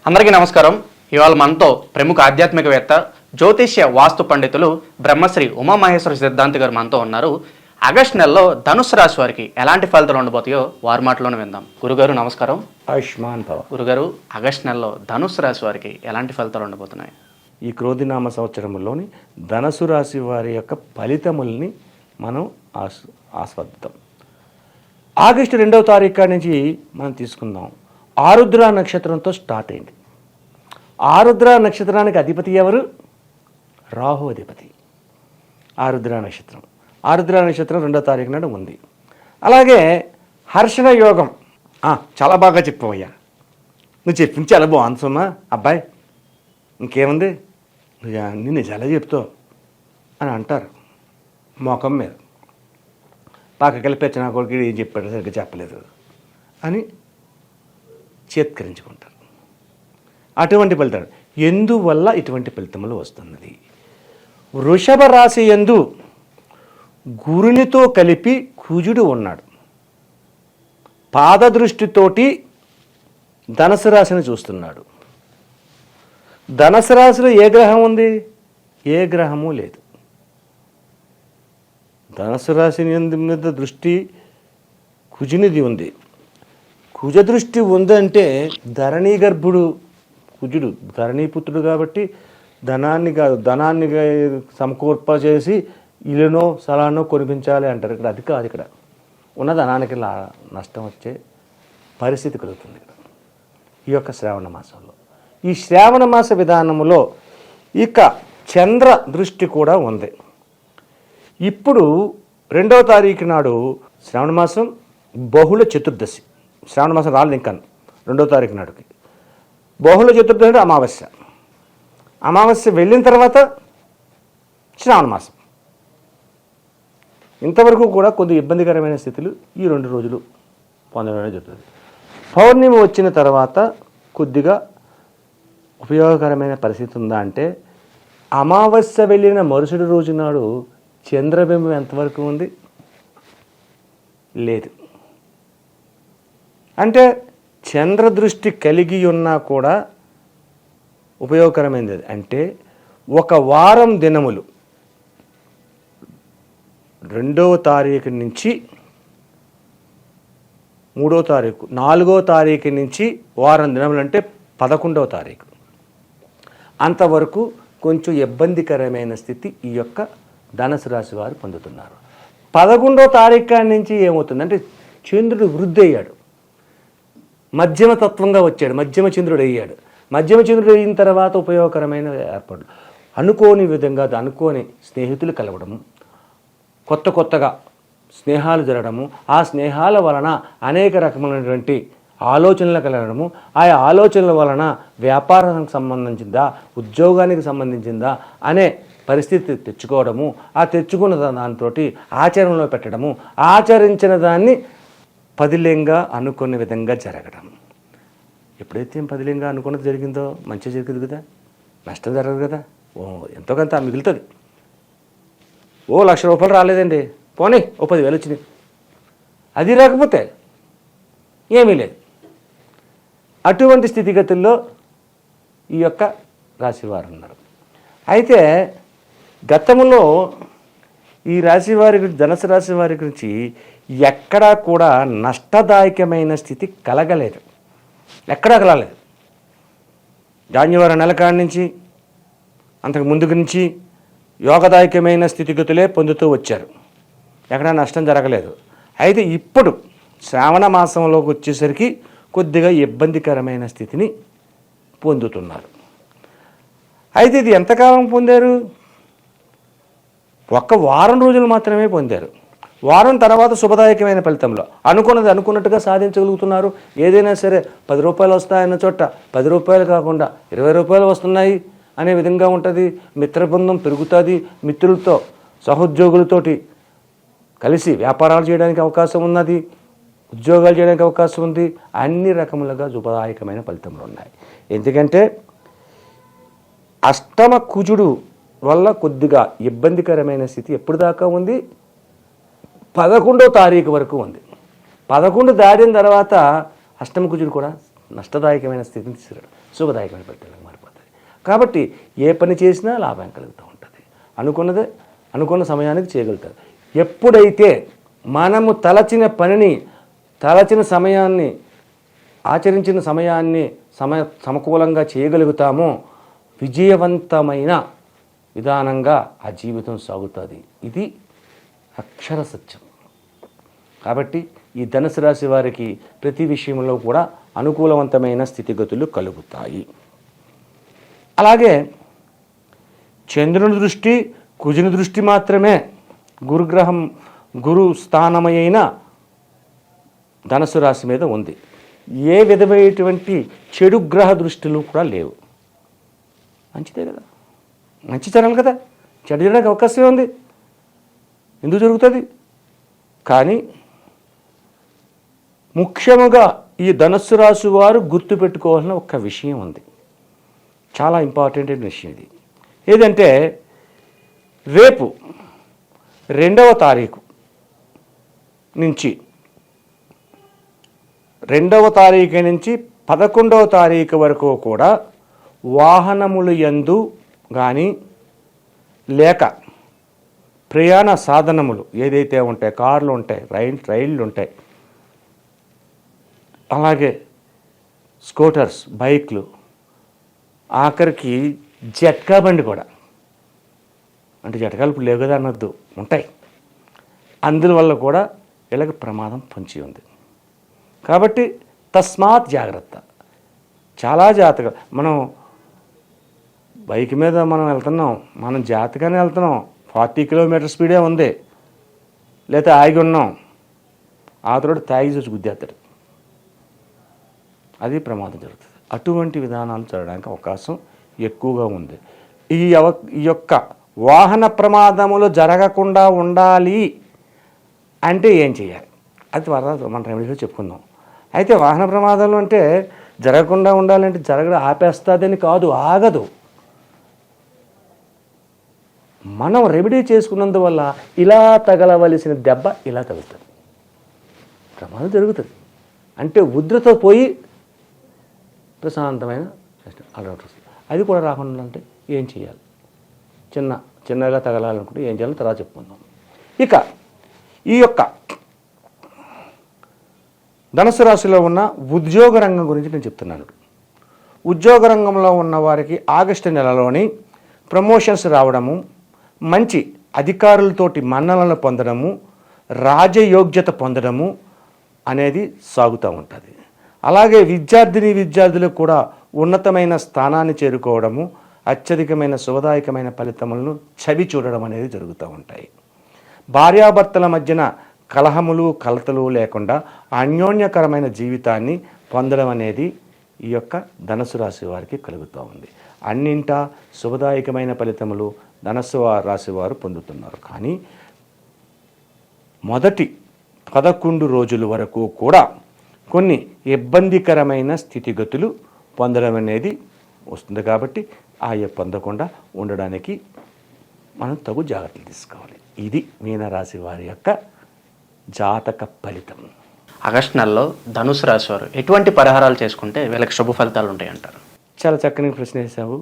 అందరికీ నమస్కారం. ఇవాళ మనతో ప్రముఖ ఆధ్యాత్మికవేత్త జ్యోతిష్య వాస్తు పండితులు బ్రహ్మశ్రీ ఉమామహేశ్వర సిద్ధాంతి గారు మనతో ఉన్నారు. ఆగస్టు నెలలో ధనుసు రాశి వారికి ఎలాంటి ఫలితాలు ఉండబోతాయో వారి మాటలోనే విందాం. గురుగారు నమస్కారం. ఆయుష్మాన్ భవ. గురుగారు, ఆగస్టు నెలలో ధనుసు రాశి వారికి ఎలాంటి ఫలితాలు ఉండబోతున్నాయి? ఈ క్రోధినామ సంవత్సరంలోని ధనుసు రాశి వారి యొక్క ఫలితముల్ని మనం ఆస్వాదిద్దాం. ఆగస్టు 2వ తారీఖు నుంచి మనం తీసుకుందాం. ఆరుద్ర నక్షత్రంతో స్టార్ట్ అయింది. ఆరుద్ర నక్షత్రానికి అధిపతి ఎవరు? రాహు అధిపతి. ఆరుద్ర నక్షత్రం 2వ తారీఖు నాడు ఉంది. అలాగే హర్షణ యోగం. చాలా బాగా చెప్పవయ్యా, నువ్వు చెప్పింది చాలా బాగుంది సుమా. అబ్బాయి ఇంకేముంది, నువ్వు అన్నీ నిజాలే చెప్తావు అని అంటారు మోకం మీద. పక్కకెళ్ళి పెచ్చనా కొడుకు ఏం చెప్పాడు, సరిగ్గా చెప్పలేదు అని చేత్కరించుకుంటారు. అటువంటి ఫలితాలు ఎందువల్ల ఇటువంటి ఫలితములు వస్తున్నది? వృషభ రాశి యందు గురునితో కలిపి కుజుడు ఉన్నాడు. పాదదృష్టితోటి ధనుసు రాశిని చూస్తున్నాడు. ధనుసు రాశిలో ఏ గ్రహం ఉంది? ఏ గ్రహము లేదు. ధనుసు రాశి మీద దృష్టి కుజునిది ఉంది. కుజ దృష్టి ఉందంటే ధరణీ గర్భుడు కుజుడు, ధరణీపుత్రుడు కాబట్టి ధనాన్ని సమకూర్ప చేసి ఇల్లునో స్థలాన్నో కొనిపించాలి అంటారు. ఇక్కడ అది కాదు. ఇక్కడ ఉన్న ధనానికి నష్టం వచ్చే పరిస్థితి కలుగుతుంది ఈ యొక్క శ్రావణ మాసంలో. ఈ శ్రావణ మాస విధానములో ఇక చంద్ర దృష్టి కూడా ఉంది. ఇప్పుడు 2వ తారీఖు నాడు శ్రావణ మాసం బహుళ చతుర్దశి. శ్రావణ మాసం రాలేదు ఇంకా 2వ తారీఖు నాడుకి. బహుళ చతుర్దశి నాడు అమావాస్య. అమావాస్య వెళ్ళిన తర్వాత శ్రావణ మాసం. ఇంతవరకు కూడా కొద్ది ఇబ్బందికరమైన స్థితులు ఈ 2 రోజులు పొందడం జరుగుతుంది. పౌర్ణమి వచ్చిన తర్వాత కొద్దిగా ఉపయోగకరమైన పరిస్థితి ఉందా అంటే, అమావాస్య వెళ్ళిన మరుసటి రోజు నాడు చంద్రబింబం ఎంతవరకు ఉంది? లేదు. అంటే చంద్రదృష్టి కలిగి ఉన్నా కూడా ఉపయోగకరమైనది. అంటే ఒక వారం దినములు 2వ తారీఖు నుంచి 3వ తారీఖు, 4వ తారీఖు నుంచి వారం దినములు అంటే 11వ తారీఖు అంతవరకు కొంచెం ఇబ్బందికరమైన స్థితి ఈ యొక్క ధనుసు రాశి వారు పొందుతున్నారు. 11వ తారీఖు నుంచి ఏమవుతుంది అంటే చంద్రుడు వృద్ధి అయ్యాడు, మధ్యమ తత్వంగా వచ్చాడు, మధ్యమ చంద్రుడు అయ్యాడు. మధ్యమ చంద్రుడు అయిన తర్వాత ఉపయోగకరమైన ఏర్పాట్లు, అనుకోని విధంగా అనుకోని స్నేహితులు కలవడము, కొత్తగా స్నేహాలు జరగడము, ఆ స్నేహాల వలన అనేక రకమైనటువంటి ఆలోచనలు కలగడము, ఆయా ఆలోచనల వలన వ్యాపారానికి సంబంధించిందా, ఉద్యోగానికి సంబంధించిందా అనే పరిస్థితి తెచ్చుకోవడము, ఆ తెచ్చుకున్న దాంతో ఆచరణలో పెట్టడము, ఆచరించిన దాన్ని పదిలంగా అనుకున్న విధంగా జరగడం. ఎప్పుడైతే పదిలంగా అనుకున్నది జరిగిందో మంచి జరుగుతుంది కదా, నష్టం జరగదు కదా. ఎంతో కొంత మిగులుతుంది. 1,00,000 రూపాయలు రాలేదండి, పోనీ 10,000 వచ్చినాయి. అది రాకపోతే ఏమీ లేదు. అటువంటి స్థితిగతుల్లో ఈ యొక్క రాశివారు ఉన్నారు. అయితే గతంలో ఈ రాశి వారి గురించి, ధనుసు రాశి వారి గురించి ఎక్కడా కూడా నష్టదాయకమైన స్థితి కలగలేదు. ఎక్కడా కలగలేదు. జాన్యువారి నెల కాడి నుంచి అంతకు ముందు నుంచి యోగదాయకమైన స్థితిగతులే పొందుతూ వచ్చారు. ఎక్కడా నష్టం జరగలేదు. అయితే ఇప్పుడు శ్రావణ మాసంలోకి వచ్చేసరికి కొద్దిగా ఇబ్బందికరమైన స్థితిని పొందుతున్నారు. అయితే ఇది ఎంతకాలం పొందారు? ఒక్క వారం రోజులు మాత్రమే పొందారు. వారం తర్వాత శుభదాయకమైన ఫలితంలో అనుకున్నది అనుకున్నట్టుగా సాధించగలుగుతున్నారు. ఏదైనా సరే 10 రూపాయలు వస్తాయన్న చోట 10 రూపాయలు కాకుండా 20 రూపాయలు వస్తున్నాయి అనే విధంగా ఉంటుంది. మిత్రబృందం పెరుగుతుంది. మిత్రులతో, సహోద్యోగులతోటి కలిసి వ్యాపారాలు చేయడానికి అవకాశం ఉన్నది, ఉద్యోగాలు చేయడానికి అవకాశం ఉంది. అన్ని రకములుగా శుభదాయకమైన ఫలితములు ఉన్నాయి. ఎందుకంటే అష్టమ కుజుడు వల్ల కొద్దిగా ఇబ్బందికరమైన స్థితి ఎప్పుడు దాకా ఉంది? 11వ తారీఖు వరకు ఉంది. 11 దాటిన తర్వాత అష్టమ కుజుడు కూడా నష్టదాయకమైన స్థితిని తీసుకురాడు, శుభదాయకమైన ఫలితాలకు మారిపోతుంది. కాబట్టి ఏ పని చేసినా లాభం కలుగుతూ ఉంటుంది, అనుకున్న సమయానికి చేయగలుగుతారు. ఎప్పుడైతే మనము తలచిన పనిని తలచిన సమయాన్ని ఆచరించిన సమయాన్ని సమకూలంగా చేయగలుగుతామో విజయవంతమైన విధానంగా ఆ జీవితం సాగుతుంది. ఇది అక్షర సత్యం. కాబట్టి ఈ ధనుసు రాశి వారికి ప్రతి విషయంలో కూడా అనుకూలవంతమైన స్థితిగతులు కలుగుతాయి. అలాగే చంద్రుని దృష్టి, కుజుని దృష్టి మాత్రమే గురు స్థానమైన ధనుసు రాశి మీద ఉంది. ఏ విధమైనటువంటి చెడు గ్రహ దృష్టిలు కూడా లేవు. మంచిదే కదా, మంచి జరగాలి కదా, చెడు జరగడానికి అవకాశమే ఉంది. ఎందుకు జరుగుతుంది? కానీ ముఖ్యముగా ఈ ధనుస్సు రాశి వారు గుర్తుపెట్టుకోవాల్సిన ఒక విషయం ఉంది, చాలా ఇంపార్టెంట్ అయిన విషయం ఇది. ఏదంటే రేపు 2వ తారీఖు నుంచి 11వ తారీఖు వరకు కూడా వాహనములు యందు కానీ లేక ప్రయాణ సాధనములు ఏదైతే ఉంటాయి, కార్లు ఉంటాయి, రైళ్ళు ఉంటాయి, అలాగే స్కూటర్స్, బైక్లు, ఆఖరికి జట్కా బండి కూడా, అంటే జటకాలు ఇప్పుడు లేవు కదా అన్నద్దు, ఉంటాయి. అందువల్ల కూడా వీళ్ళకి ప్రమాదం పొంచి ఉంది. కాబట్టి తస్మాత్ జాగ్రత్త, చాలా జాగ్రత్తగా. మనం బైక్ మీద మనం వెళ్తున్నాం, మనం జాగ్రత్తగానే వెళ్తున్నాం, 40 కిలోమీటర్ స్పీడే ఉంది, లేకపోతే ఆగి ఉన్నాం, ఆ తోడు తాగి చూసి గుద్దేస్తాడు, అది ప్రమాదం జరుగుతుంది. అటువంటి విధానాలు జరగడానికి అవకాశం ఎక్కువగా ఉంది. ఈ యొక్క వాహన ప్రమాదములు జరగకుండా ఉండాలి అంటే ఏం చేయాలి? అది మన రెమెడీలో చెప్పుకుందాం. అయితే వాహన ప్రమాదాలు అంటే జరగకుండా ఉండాలంటే జరగడం ఆపేస్తుందని కాదు, ఆగదు. మనం రెమెడీ చేసుకున్నందువల్ల ఇలా తగలవలసిన దెబ్బ ఇలా తగులుతుంది, ప్రమాదం జరుగుతుంది. అంటే ఉద్రతో పోయి ప్రశాంతమైన అలవాటు వస్తుంది. అది కూడా రాకుండా అంటే ఏం చేయాలి? చిన్నగా తగలాలనుకుంటే ఏం చేయాలని తర్వాత చెప్పుకుందాం. ఇక ఈ యొక్క ధనుసు రాశిలో ఉన్న ఉద్యోగ రంగం గురించి నేను చెప్తున్నాను. ఉద్యోగ రంగంలో ఉన్న వారికి ఆగస్టు నెలలోని ప్రమోషన్స్ రావడము, మంచి అధికారులతోటి మన్ననలను పొందడము, రాజయోగ్యత పొందడము అనేది సాగుతూ ఉంటుంది. అలాగే విద్యార్థులకు కూడా ఉన్నతమైన స్థానాన్ని చేరుకోవడము, అత్యధికమైన శుభదాయకమైన ఫలితములను చవి చూడడం అనేది జరుగుతూ ఉంటాయి. భార్యాభర్తల మధ్యన కలహములు కలతలు లేకుండా అన్యోన్యకరమైన జీవితాన్ని పొందడం అనేది ఈ యొక్క ధనుసు రాశి వారికి కలుగుతూ ఉంది. అన్నింటా శుభదాయకమైన ఫలితములు ధనుసు రాశి వారు పొందుతున్నారు. కానీ మొదటి 11 రోజుల వరకు కూడా కొన్ని ఇబ్బందికరమైన స్థితిగతులు పొందడం అనేది వస్తుంది. కాబట్టి పొందకుండా ఉండడానికి మనం తగు జాగ్రత్తలు తీసుకోవాలి. ఇది మీనరాశి వారి యొక్క జాతక ఫలితం. ఆగస్టు నెలలో ధనుసు రాశి వారు ఎటువంటి పరిహారాలు చేసుకుంటే వీళ్ళకి శుభ ఫలితాలు ఉంటాయి అంటారు? చాలా చక్కని ప్రశ్న వేశావు.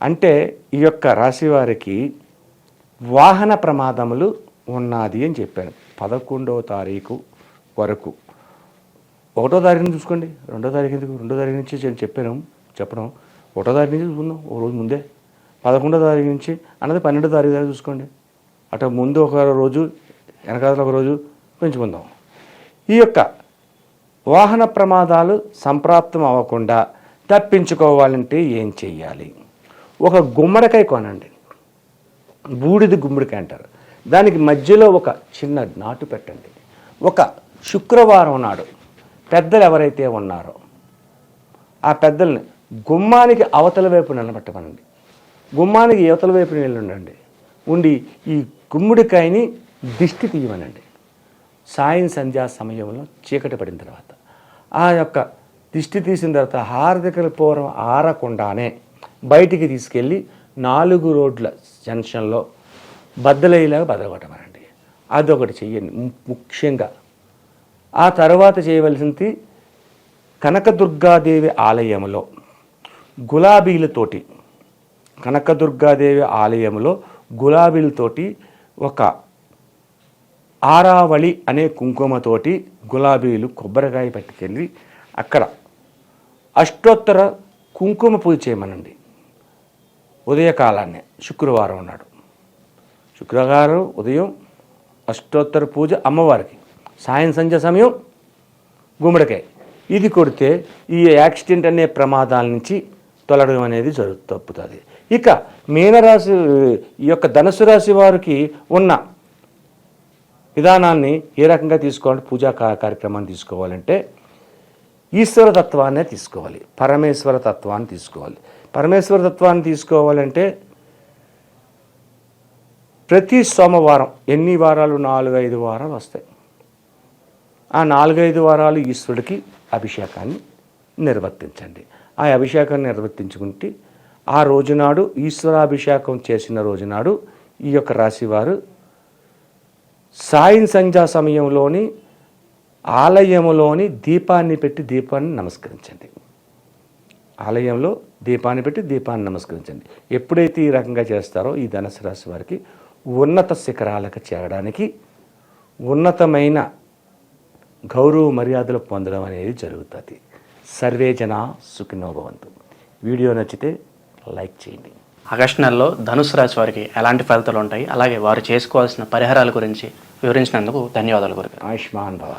అంటే ఈ యొక్క రాశి వారికి వాహన ప్రమాదములు ఉన్నది అని చెప్పాను. 11వ తారీఖు వరకు, 1వ తారీఖు చూసుకోండి, 2వ తారీఖు ఎందుకు, 2వ తారీఖు నుంచి చెప్పడం 1వ తారీఖు నుంచి చూసుకుందాం, ఓ రోజు ముందే. 11వ తారీఖు నుంచి అన్నది 12వ తారీఖు దాకా చూసుకోండి. అటు ముందు ఒక రోజు, వెనకాల ఒక రోజు పెంచుకుందాం. ఈ యొక్క వాహన ప్రమాదాలు సంప్రాప్తం అవ్వకుండా తప్పించుకోవాలంటే ఏం చెయ్యాలి? ఒక గుమ్మడికాయ కొనండి, బూడిద గుమ్మడికాయ అంటారు. దానికి మధ్యలో ఒక చిన్న నాటు పెట్టండి. ఒక శుక్రవారం నాడు పెద్దలు ఎవరైతే ఉన్నారో ఆ పెద్దల్ని గుమ్మానికి అవతల వైపు నిలబెట్టమనండి. గుమ్మానికి అవతల వైపు ఉండి ఈ గుమ్మడికాయని దిష్టి తీయమనండి. సాయం సంధ్యా సమయంలో చీకటి పడిన తర్వాత ఆ యొక్క దిష్టి తీసిన తర్వాత హారతికల పూర్వం ఆరకుండానే బయటికి తీసుకెళ్ళి 4 రోడ్ల జంక్షన్లో బద్దలయ్యేలాగా బదలగొట్టమనండి. అదొకటి చెయ్యండి ముఖ్యంగా. ఆ తర్వాత చేయవలసింది కనకదుర్గాదేవి ఆలయంలో గులాబీలతోటి కనకదుర్గాదేవి ఆలయంలో గులాబీలతోటి ఒక ఆరావళి అనే కుంకుమతోటి గులాబీలు కొబ్బరికాయ పట్టుకెళ్ళి అక్కడ అష్టోత్తర కుంకుమ పూజ చేయమనండి. ఉదయకాలాన్ని శుక్రవారం నాడు శుక్రవారం ఉదయం అష్టోత్తర పూజ అమ్మవారికి, సాయం సంధ్య సమయం గుమ్మడికాయ. ఇది కొడితే ఈ యాక్సిడెంట్ అనే ప్రమాదాల నుంచి తొలగడం అనేది తప్పుతుంది. ఇక మీనరాశి ఈ యొక్క ధనుసు రాశి వారికి ఉన్న విధానాన్ని ఏ రకంగా తీసుకోవాలంటే పూజా కార్యక్రమాన్ని తీసుకోవాలంటే ఈశ్వర తత్వాన్నే తీసుకోవాలి, పరమేశ్వర తత్వాన్ని తీసుకోవాలి. పరమేశ్వర తత్వాన్ని తీసుకోవాలంటే ప్రతి సోమవారం ఎన్ని వారాలు 4-5 వారాలు వస్తాయి. ఆ 4-5 వారాలు ఈశ్వరుడికి అభిషేకాన్ని నిర్వర్తించండి. ఆ అభిషేకాన్ని నిర్వర్తించుకుంటే ఆ రోజునాడు ఈశ్వరాభిషేకం చేసిన రోజునాడు ఈ యొక్క రాశివారు సాయం సంధ్యా సమయంలోని ఆలయంలోని దీపాన్ని పెట్టి దీపాన్ని నమస్కరించండి. ఆలయంలో దీపాన్ని పెట్టి దీపాన్ని నమస్కరించండి. ఎప్పుడైతే ఈ రకంగా చేస్తారో ఈ ధనుసు రాశి వారికి ఉన్నత శిఖరాలకు చేరడానికి, ఉన్నతమైన గౌరవ మర్యాదలు పొందడం అనేది జరుగుతుంది. సర్వే జనా సుఖినో భవంతు. వీడియో నచ్చితే లైక్ చేయండి. ఆగస్టు నెలలో ధనుసు రాశి వారికి ఎలాంటి ఫలితాలు ఉంటాయి, అలాగే వారు చేసుకోవాల్సిన పరిహారాల గురించి వివరించినందుకు ధన్యవాదాలు గురుగారు. ఆయుష్మాన్ భవ.